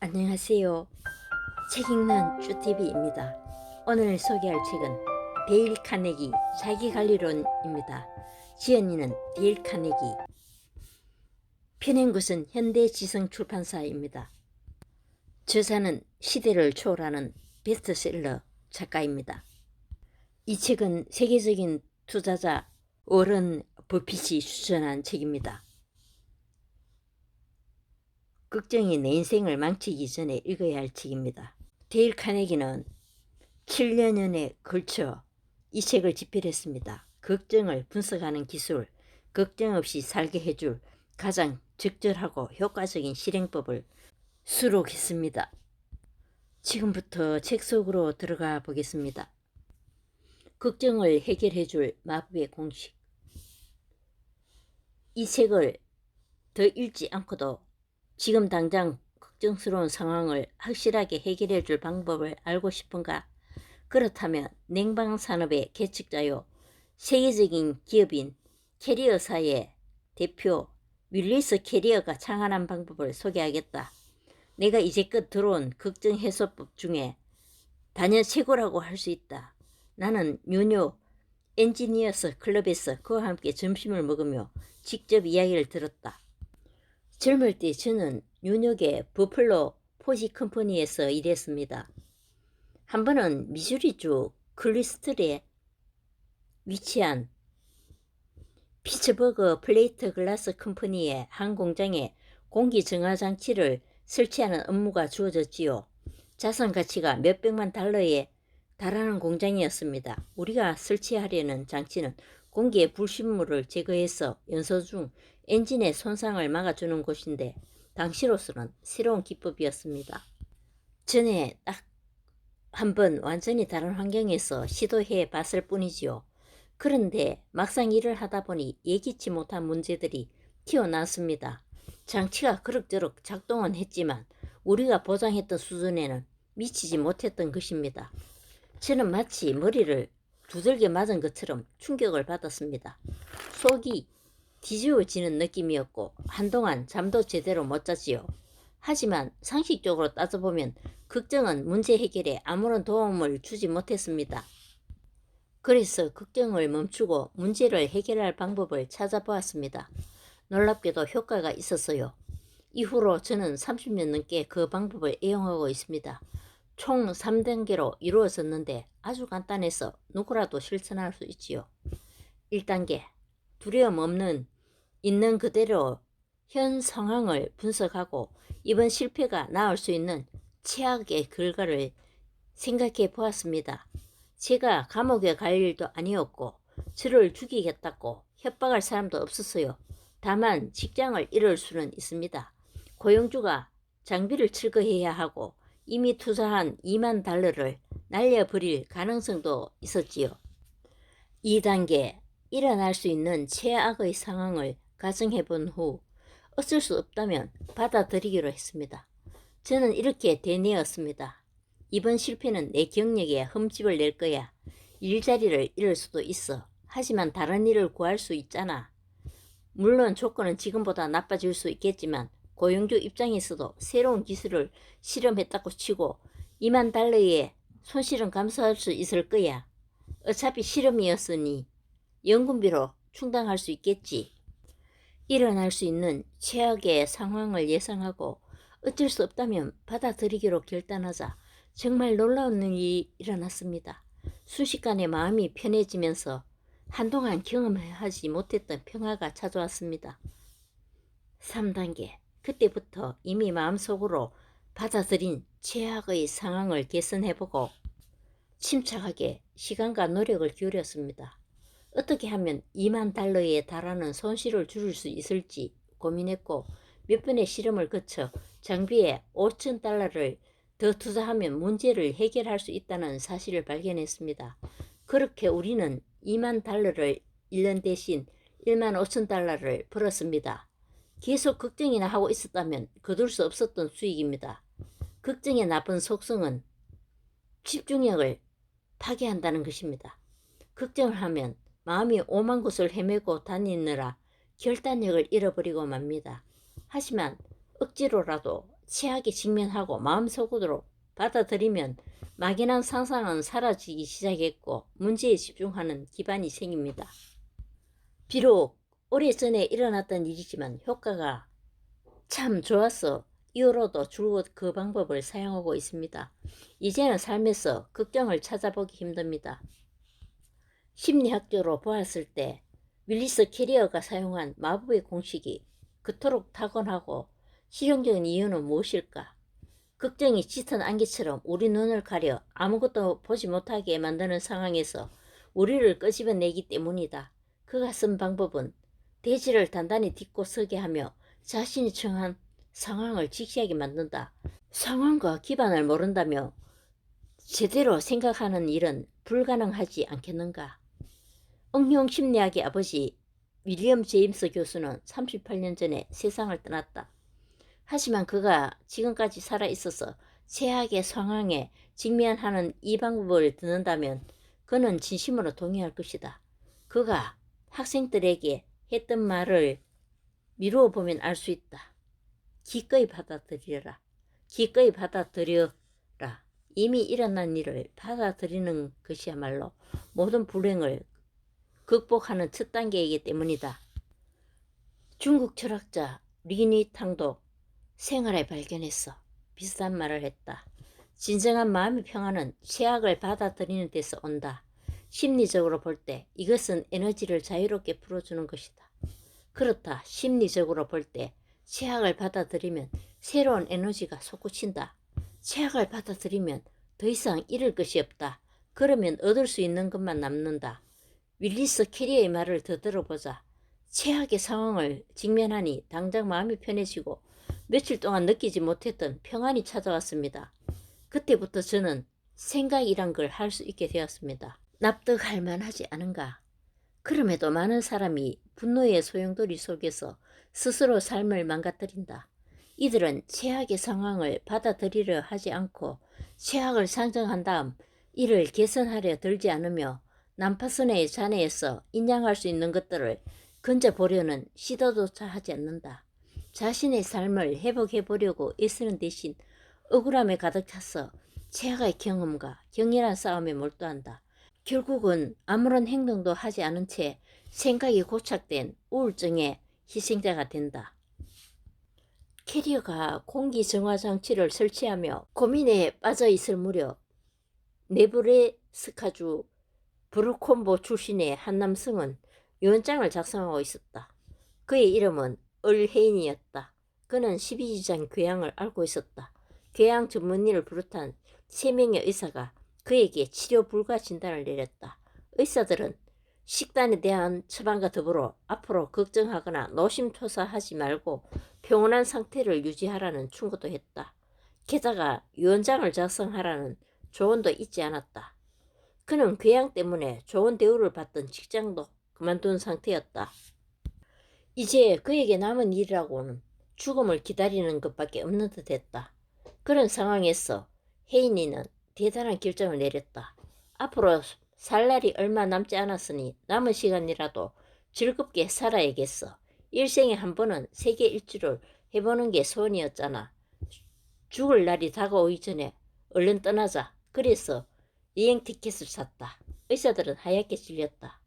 안녕하세요. 책 읽는 쭈TV입니다. 오늘 소개할 책은 데일 카네기 자기관리론입니다. 지은이는 데일 카네기, 펴낸 곳은 현대지성출판사입니다. 저자는 시대를 초월하는 베스트셀러 작가입니다. 이 책은 세계적인 투자자 워런 버핏이 추천한 책입니다. 걱정이 내 인생을 망치기 전에 읽어야 할 책입니다. 데일 카네기는 7년에 걸쳐 이 책을 집필했습니다. 걱정을 분석하는 기술, 걱정 없이 살게 해줄 가장 적절하고 효과적인 실행법을 수록했습니다. 지금부터 책 속으로 들어가 보겠습니다. 걱정을 해결해줄 마법의 공식. 이 책을 더 읽지 않고도 지금 당장 걱정스러운 상황을 확실하게 해결해 줄 방법을 알고 싶은가? 그렇다면 냉방산업의 개척자요 세계적인 기업인 캐리어사의 대표 윌리스 캐리어가 창안한 방법을 소개하겠다. 내가 이제껏 들어온 걱정 해소법 중에 단연 최고라고 할 수 있다. 나는 뉴욕 엔지니어스 클럽에서 그와 함께 점심을 먹으며 직접 이야기를 들었다. 젊을 때 저는 뉴욕의 버플로 포지 컴퍼니에서 일했습니다. 한 번은 미주리주 클리스틀에 위치한 피츠버그 플레이트 글라스 컴퍼니의 한 공장에 공기 정화 장치를 설치하는 업무가 주어졌지요. 자산 가치가 몇백만 달러에 달하는 공장이었습니다. 우리가 설치하려는 장치는 공기의 불순물을 제거해서 연소 중 엔진의 손상을 막아주는 곳인데 당시로서는 새로운 기법이었습니다. 전에 딱 한 번 완전히 다른 환경에서 시도해 봤을 뿐이지요. 그런데 막상 일을 하다 보니 예기치 못한 문제들이 튀어나왔습니다. 장치가 그럭저럭 작동은 했지만 우리가 보장했던 수준에는 미치지 못했던 것입니다. 저는 마치 머리를 두들겨 맞은 것처럼 충격을 받았습니다. 속이 뒤집어지는 느낌이었고 한동안 잠도 제대로 못 잤지요. 하지만 상식적으로 따져보면 걱정은 문제 해결에 아무런 도움을 주지 못했습니다. 그래서 걱정을 멈추고 문제를 해결할 방법을 찾아보았습니다. 놀랍게도 효과가 있었어요. 이후로 저는 30년 넘게 그 방법을 애용하고 있습니다. 총 3단계로 이루어졌는데 아주 간단해서 누구라도 실천할 수 있지요. 1단계, 두려움 없는 있는 그대로 현 상황을 분석하고 이번 실패가 나올 수 있는 최악의 결과를 생각해 보았습니다. 제가 감옥에 갈 일도 아니었고 저를 죽이겠다고 협박할 사람도 없었어요. 다만 직장을 잃을 수는 있습니다. 고용주가 장비를 철거해야 하고 이미 투자한 2만 달러를 날려버릴 가능성도 있었지요. 2단계, 일어날 수 있는 최악의 상황을 가정해 본 후 어쩔 수 없다면 받아들이기로 했습니다. 저는 이렇게 되뇌었습니다. 이번 실패는 내 경력에 흠집을 낼 거야. 일자리를 잃을 수도 있어. 하지만 다른 일을 구할 수 있잖아. 물론 조건은 지금보다 나빠질 수 있겠지만 고용주 입장에서도 새로운 기술을 실험했다고 치고 2만 달러의 손실은 감수할 수 있을 거야. 어차피 실험이었으니 연금비로 충당할 수 있겠지. 일어날 수 있는 최악의 상황을 예상하고 어쩔 수 없다면 받아들이기로 결단하자 정말 놀라운 일이 일어났습니다. 순식간에 마음이 편해지면서 한동안 경험하지 못했던 평화가 찾아왔습니다. 3단계, 그때부터 이미 마음속으로 받아들인 최악의 상황을 개선해보고 침착하게 시간과 노력을 기울였습니다. 어떻게 하면 2만 달러에 달하는 손실을 줄일 수 있을지 고민했고 몇 번의 실험을 거쳐 장비에 5천 달러를 더 투자하면 문제를 해결할 수 있다는 사실을 발견했습니다. 그렇게 우리는 2만 달러를 1년 대신 1만 5천 달러를 벌었습니다. 계속 걱정이나 하고 있었다면 거둘 수 없었던 수익입니다. 걱정의 나쁜 속성은 집중력을 파괴한다는 것입니다. 걱정을 하면 마음이 오만 곳을 헤매고 다니느라 결단력을 잃어버리고 맙니다. 하지만 억지로라도 최악에 직면하고 마음속으로 받아들이면 막연한 상상은 사라지기 시작했고 문제에 집중하는 기반이 생깁니다. 비록 오래전에 일어났던 일이지만 효과가 참 좋아서 이후로도 줄곧 그 방법을 사용하고 있습니다. 이제는 삶에서 극경을 찾아보기 힘듭니다. 심리학적으로 보았을 때 윌리스 캐리어가 사용한 마법의 공식이 그토록 타건하고 실용적인 이유는 무엇일까? 걱정이 짙은 안개처럼 우리 눈을 가려 아무것도 보지 못하게 만드는 상황에서 우리를 끄집어내기 때문이다. 그가 쓴 방법은 대지를 단단히 딛고 서게 하며 자신이 처한 상황을 직시하게 만든다. 상황과 기반을 모른다며 제대로 생각하는 일은 불가능하지 않겠는가? 응용 심리학의 아버지 윌리엄 제임스 교수는 38년 전에 세상을 떠났다. 하지만 그가 지금까지 살아있어서 최악의 상황에 직면하는 이 방법을 듣는다면 그는 진심으로 동의할 것이다. 그가 학생들에게 했던 말을 미루어 보면 알 수 있다. 기꺼이 받아들여라. 기꺼이 받아들여라. 이미 일어난 일을 받아들이는 것이야말로 모든 불행을 극복하는 첫 단계이기 때문이다. 중국 철학자 리니탕도 생활에 발견했어. 비슷한 말을 했다. 진정한 마음의 평화는 최악을 받아들이는 데서 온다. 심리적으로 볼 때 이것은 에너지를 자유롭게 풀어주는 것이다. 그렇다. 심리적으로 볼 때 최악을 받아들이면 새로운 에너지가 솟구친다. 최악을 받아들이면 더 이상 잃을 것이 없다. 그러면 얻을 수 있는 것만 남는다. 윌리스 캐리어의 말을 더 들어보자. 최악의 상황을 직면하니 당장 마음이 편해지고 며칠 동안 느끼지 못했던 평안이 찾아왔습니다. 그때부터 저는 생각이란 걸 할 수 있게 되었습니다. 납득할 만하지 않은가? 그럼에도 많은 사람이 분노의 소용돌이 속에서 스스로 삶을 망가뜨린다. 이들은 최악의 상황을 받아들이려 하지 않고 최악을 상정한 다음 이를 개선하려 들지 않으며 난파선의 잔해에서 인양할 수 있는 것들을 건져보려는 시도조차 하지 않는다. 자신의 삶을 회복해보려고 애쓰는 대신 억울함에 가득 차서 최악의 경험과 격렬한 싸움에 몰두한다. 결국은 아무런 행동도 하지 않은 채 생각이 고착된 우울증의 희생자가 된다. 캐리어가 공기정화장치를 설치하며 고민에 빠져 있을 무렵 네브래스카주 브루콤보 출신의 한 남성은 유언장을 작성하고 있었다. 그의 이름은 얼헤인이었다. 그는 12지장 궤양을 앓고 있었다. 궤양 전문의를 비롯한 3명의 의사가 그에게 치료 불가 진단을 내렸다. 의사들은 식단에 대한 처방과 더불어 앞으로 걱정하거나 노심초사하지 말고 평온한 상태를 유지하라는 충고도 했다. 게다가 유언장을 작성하라는 조언도 잊지 않았다. 그는 궤양 때문에 좋은 대우를 받던 직장도 그만둔 상태였다. 이제 그에게 남은 일이라고는 죽음을 기다리는 것밖에 없는 듯 했다. 그런 상황에서 헤이니는 대단한 결정을 내렸다. 앞으로 살 날이 얼마 남지 않았으니 남은 시간이라도 즐겁게 살아야겠어. 일생에 한 번은 세계 일주를 해보는 게 소원이었잖아. 죽을 날이 다가오기 전에 얼른 떠나자. 그래서 여행 티켓을 샀다. 의사들은 하얗게 질렸다.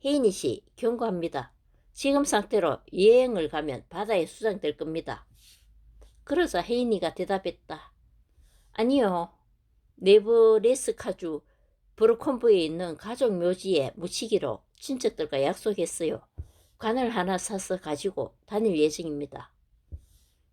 헤이니 씨, 경고합니다. 지금 상태로 여행을 가면 바다에 수장될 겁니다. 그러자 헤이니가 대답했다. 아니요. 네브래스카주 브루콤부에 있는 가족 묘지에 묻히기로 친척들과 약속했어요. 관을 하나 사서 가지고 다닐 예정입니다.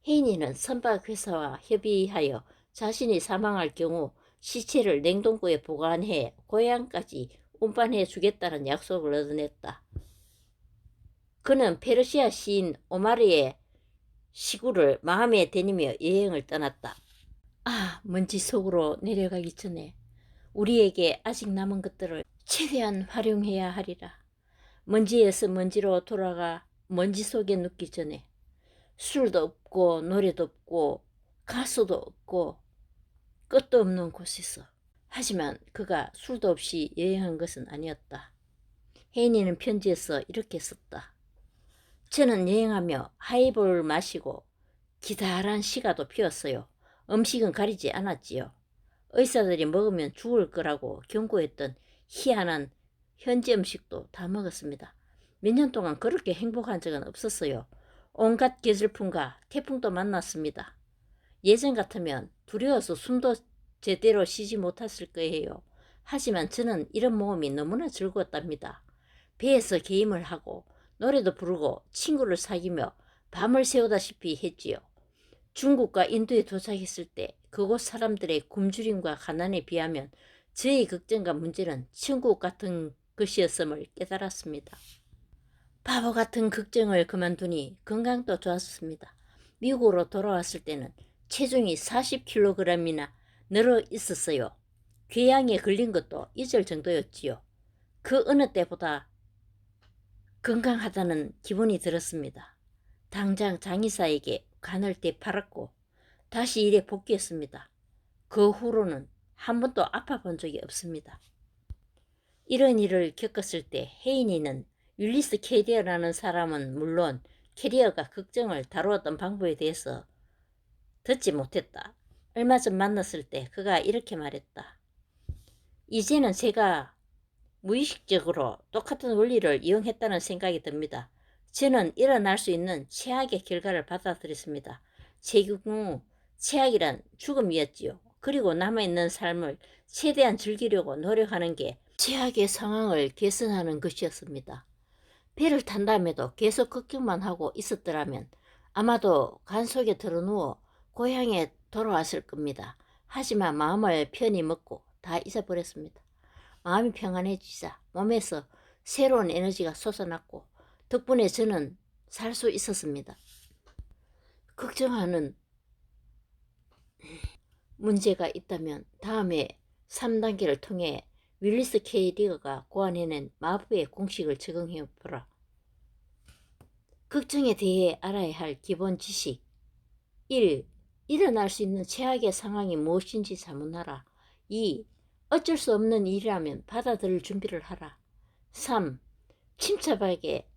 헤이니는 선박회사와 협의하여 자신이 사망할 경우 시체를 냉동고에 보관해 고향까지 운반해 주겠다는 약속을 얻어냈다. 그는 페르시아 시인 오마르의 시구를 마음에 대니며 여행을 떠났다. 먼지 속으로 내려가기 전에 우리에게 아직 남은 것들을 최대한 활용해야 하리라. 먼지에서 먼지로 돌아가 먼지 속에 눕기 전에 술도 없고 노래도 없고 가수도 없고 끝도 없는 곳에서. 하지만 그가 술도 없이 여행한 것은 아니었다. 헤이니는 편지에서 이렇게 썼다. 저는 여행하며 하이볼을 마시고 기다란 시가도 피었어요. 음식은 가리지 않았지요. 의사들이 먹으면 죽을 거라고 경고했던 희한한 현지 음식도 다 먹었습니다. 몇 년 동안 그렇게 행복한 적은 없었어요. 온갖 계절풍과 태풍도 만났습니다. 예전 같으면 두려워서 숨도 제대로 쉬지 못했을 거예요. 하지만 저는 이런 모험이 너무나 즐거웠답니다. 배에서 게임을 하고 노래도 부르고 친구를 사귀며 밤을 새우다시피 했지요. 중국과 인도에 도착했을 때 그곳 사람들의 굶주림과 가난에 비하면 저의 걱정과 문제는 천국 같은 것이었음을 깨달았습니다. 바보 같은 걱정을 그만두니 건강도 좋았습니다. 미국으로 돌아왔을 때는 체중이 40kg이나 늘어 있었어요. 궤양에 걸린 것도 잊을 정도였지요. 그 어느 때보다 건강하다는 기분이 들었습니다. 당장 장의사에게 간을 되팔았고 다시 일에 복귀했습니다. 그 후로는 한 번도 아파 본 적이 없습니다. 이런 일을 겪었을 때 혜인이는 윌리스 캐리어라는 사람은 물론 캐리어가 걱정을 다루었던 방법에 대해서 듣지 못했다. 얼마 전 만났을 때 그가 이렇게 말했다. 이제는 제가 무의식적으로 똑같은 원리를 이용했다는 생각이 듭니다. 저는 일어날 수 있는 최악의 결과를 받아들였습니다. 제 경우 최악이란 죽음이었지요. 그리고 남아있는 삶을 최대한 즐기려고 노력하는 게 최악의 상황을 개선하는 것이었습니다. 배를 탄 다음에도 계속 걱정만 하고 있었더라면 아마도 간 속에 들어누워 고향에 돌아왔을 겁니다. 하지만 마음을 편히 먹고 다 잊어버렸습니다. 마음이 평안해지자 몸에서 새로운 에너지가 솟아났고 덕분에 저는 살 수 있었습니다. 걱정하는 문제가 있다면 다음에 3단계를 통해 윌리스 K 리거가 고안해낸 마법의 공식을 적용해보라. 걱정에 대해 알아야 할 기본 지식 1. 일어날 수 있는 최악의 상황이 무엇인지 자문하라. 2. 어쩔 수 없는 일이라면 받아들일 준비를 하라. 3. 침착하게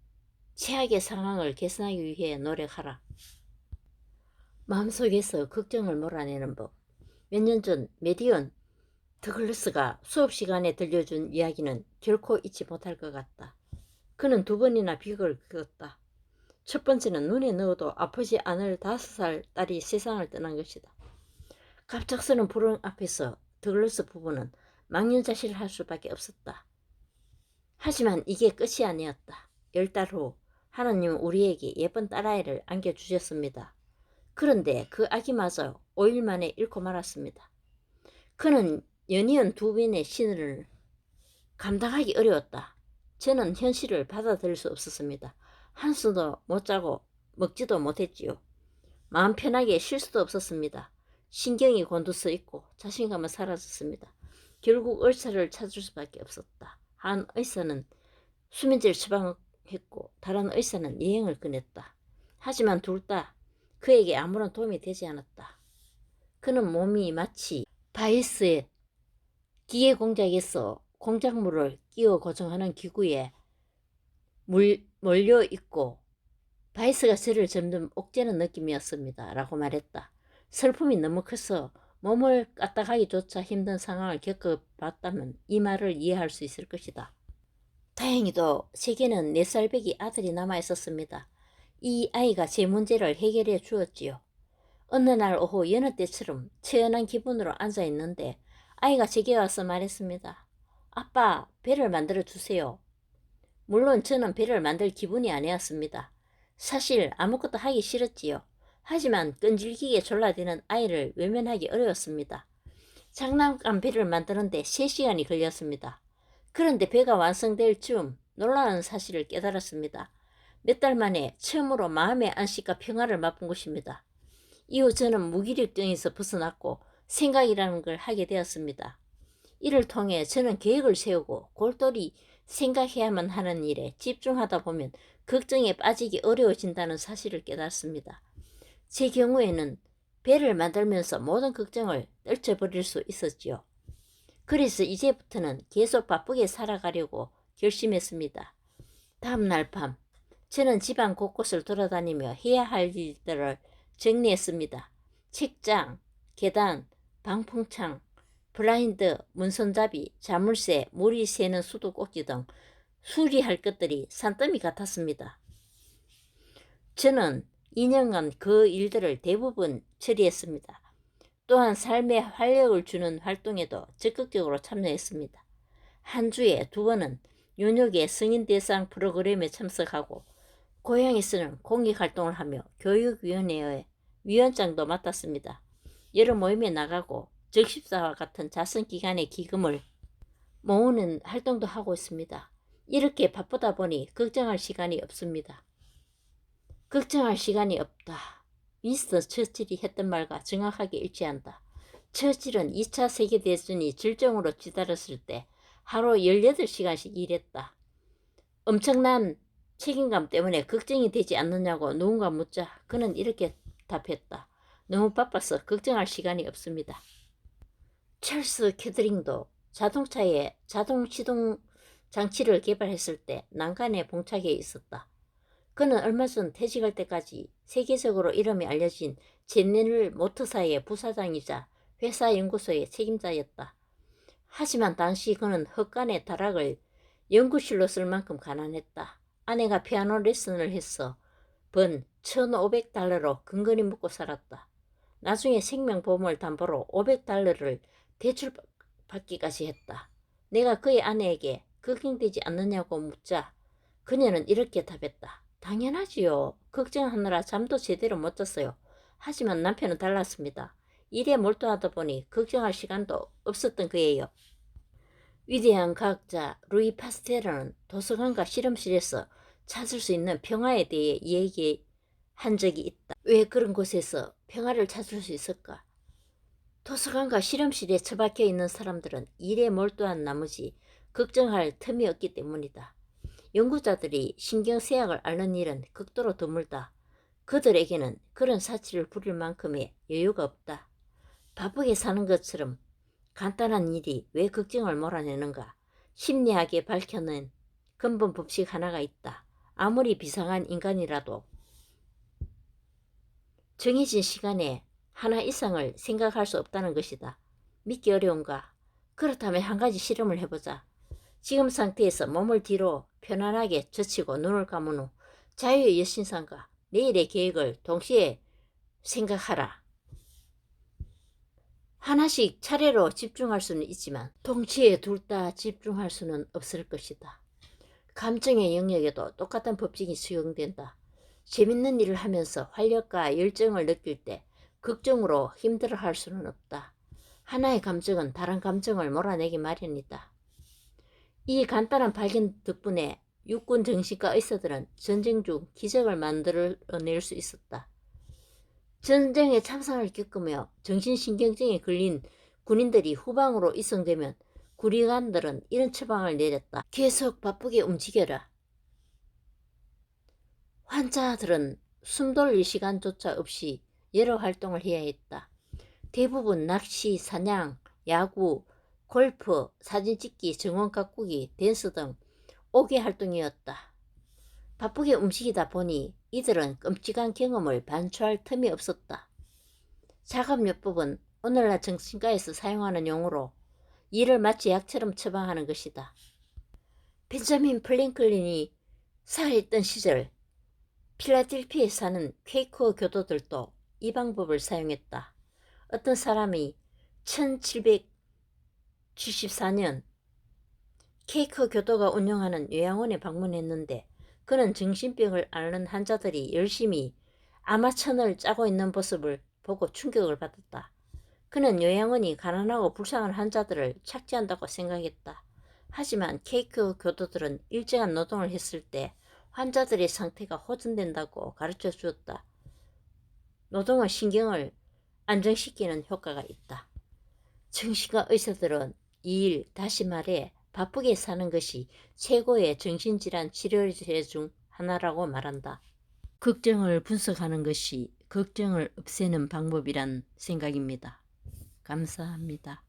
최악의 상황을 개선하기 위해 노력하라. 마음속에서 걱정을 몰아내는 법. 몇 년 전 메디언 더글러스가 수업 시간에 들려준 이야기는 결코 잊지 못할 것 같다. 그는 2번이나 비극을 겪었다. 첫 번째는 눈에 넣어도 아프지 않을 5살 딸이 세상을 떠난 것이다. 갑작스런 불행 앞에서 더글러스 부부는 망연자실을 할 수밖에 없었다. 하지만 이게 끝이 아니었다. 10달 후 하나님은 우리에게 예쁜 딸아이를 안겨주셨습니다. 그런데 그 아기마저 5일 만에 잃고 말았습니다. 그는 연이은 2번의 신을 감당하기 어려웠다. 저는 현실을 받아들일 수 없었습니다. 한숨도 못 자고 먹지도 못했지요. 마음 편하게 쉴 수도 없었습니다. 신경이 곤두서 있고 자신감은 사라졌습니다. 결국 의사를 찾을 수밖에 없었다. 한 의사는 수면제를 처방했고 다른 의사는 여행을 권했다. 하지만 둘 다 그에게 아무런 도움이 되지 않았다. 그는 몸이 마치 바이스의 기계 공장에서 공작물을 끼워 고정하는 기구에 몰려 있고 바이스가 저를 점점 옥죄는 느낌이었습니다. 라고 말했다. 슬픔이 너무 커서 몸을 까딱하기조차 힘든 상황을 겪어봤다면 이 말을 이해할 수 있을 것이다. 다행히도 제게는 4살배기 아들이 남아있었습니다. 이 아이가 제 문제를 해결해 주었지요. 어느 날 오후 여느 때처럼 처연한 기분으로 앉아있는데 아이가 제게 와서 말했습니다. 아빠, 배를 만들어 주세요. 물론 저는 배를 만들 기분이 아니었습니다. 사실 아무것도 하기 싫었지요. 하지만 끈질기게 졸라대는 아이를 외면하기 어려웠습니다. 장난감 배를 만드는데 3시간이 걸렸습니다. 그런데 배가 완성될 즈음 놀라운 사실을 깨달았습니다. 몇 달 만에 처음으로 마음의 안식과 평화를 맛본 것입니다. 이후 저는 무기력증에서 벗어났고 생각이라는 걸 하게 되었습니다. 이를 통해 저는 계획을 세우고 골똘히 생각해야만 하는 일에 집중하다 보면 걱정에 빠지기 어려워진다는 사실을 깨닫습니다. 제 경우에는 배를 만들면서 모든 걱정을 떨쳐버릴 수 있었지요. 그래서 이제부터는 계속 바쁘게 살아가려고 결심했습니다. 다음 날 밤, 저는 집안 곳곳을 돌아다니며 해야 할 일들을 정리했습니다. 책장, 계단, 방풍창, 블라인드, 문손잡이, 자물쇠, 물이 새는 수도꼭지 등 수리할 것들이 산더미 같았습니다. 저는 2년간 그 일들을 대부분 처리했습니다. 또한 삶에 활력을 주는 활동에도 적극적으로 참여했습니다. 한 주에 2번은 윤역의 성인대상 프로그램에 참석하고 고향에서는 공익활동을 하며 교육위원회의 위원장도 맡았습니다. 여러 모임에 나가고 적십사와 같은 자선기관의 기금을 모으는 활동도 하고 있습니다. 이렇게 바쁘다 보니 걱정할 시간이 없습니다. 걱정할 시간이 없다. 윈스턴 처칠이 했던 말과 정확하게 일치한다. 처칠은 2차 세계대전이 절정으로 치달았을 때 하루 18시간씩 일했다. 엄청난 책임감 때문에 걱정이 되지 않느냐고 누군가 묻자 그는 이렇게 답했다. 너무 바빠서 걱정할 시간이 없습니다. 찰스 캐더링도 자동차에 자동 시동 장치를 개발했을 때 난간에 봉착해 있었다. 그는 얼마 전 퇴직할 때까지 세계적으로 이름이 알려진 제네럴 모터사의 부사장이자 회사 연구소의 책임자였다. 하지만 당시 그는 헛간의 다락을 연구실로 쓸 만큼 가난했다. 아내가 피아노 레슨을 해서 번 $1,500로 근근히 먹고 살았다. 나중에 생명보험을 담보로 $500를 대출받기까지 했다. 내가 그의 아내에게 걱정되지 않느냐고 묻자 그녀는 이렇게 답했다. 당연하지요. 걱정하느라 잠도 제대로 못 잤어요. 하지만 남편은 달랐습니다. 일에 몰두하다 보니 걱정할 시간도 없었던 그예요. 위대한 과학자 루이 파스테르는 도서관과 실험실에서 찾을 수 있는 평화에 대해 얘기한 적이 있다. 왜 그런 곳에서 평화를 찾을 수 있을까? 도서관과 실험실에 처박혀 있는 사람들은 일에 몰두한 나머지 걱정할 틈이 없기 때문이다. 연구자들이 신경쇠약을 앓는 일은 극도로 드물다. 그들에게는 그런 사치를 부릴 만큼의 여유가 없다. 바쁘게 사는 것처럼 간단한 일이 왜 걱정을 몰아내는가? 심리학에 밝혀낸 근본 법칙 하나가 있다. 아무리 비상한 인간이라도 정해진 시간에 하나 이상을 생각할 수 없다는 것이다. 믿기 어려운가? 그렇다면 한 가지 실험을 해보자. 지금 상태에서 몸을 뒤로 편안하게 젖히고 눈을 감은 후 자유의 여신상과 내일의 계획을 동시에 생각하라. 하나씩 차례로 집중할 수는 있지만 동시에 둘 다 집중할 수는 없을 것이다. 감정의 영역에도 똑같은 법칙이 적용된다. 재밌는 일을 하면서 활력과 열정을 느낄 때 걱정으로 힘들어할 수는 없다. 하나의 감정은 다른 감정을 몰아내기 마련이다. 이 간단한 발견 덕분에 육군 정신과 의사들은 전쟁 중 기적을 만들어낼 수 있었다. 전쟁에 참상을 겪으며 정신신경증에 걸린 군인들이 후방으로 이송되면 구리관들은 이런 처방을 내렸다. 계속 바쁘게 움직여라. 환자들은 숨 돌릴 시간조차 없이 여러 활동을 해야 했다. 대부분 낚시, 사냥, 야구, 골프, 사진찍기, 정원 가꾸기, 댄스 등 5개 활동이었다. 바쁘게 움직이다 보니 이들은 끔찍한 경험을 반추할 틈이 없었다. 작업요법은 오늘날 정신과에서 사용하는 용어로 일을 마치 약처럼 처방하는 것이다. 벤자민 플랭클린이 살아있던 시절 필라델피아에 사는 퀘이커 교도들도 이 방법을 사용했다. 어떤 사람이 1774년 퀘이커 교도가 운영하는 요양원에 방문했는데 그는 정신병을 앓는 환자들이 열심히 아마천을 짜고 있는 모습을 보고 충격을 받았다. 그는 요양원이 가난하고 불쌍한 환자들을 착취한다고 생각했다. 하지만 퀘이커 교도들은 일정한 노동을 했을 때 환자들의 상태가 호전된다고 가르쳐 주었다. 노동은 신경을 안정시키는 효과가 있다. 정신과 의사들은 이 일, 다시 말해 바쁘게 사는 것이 최고의 정신질환 치료제 중 하나라고 말한다. 걱정을 분석하는 것이 걱정을 없애는 방법이란 생각입니다. 감사합니다.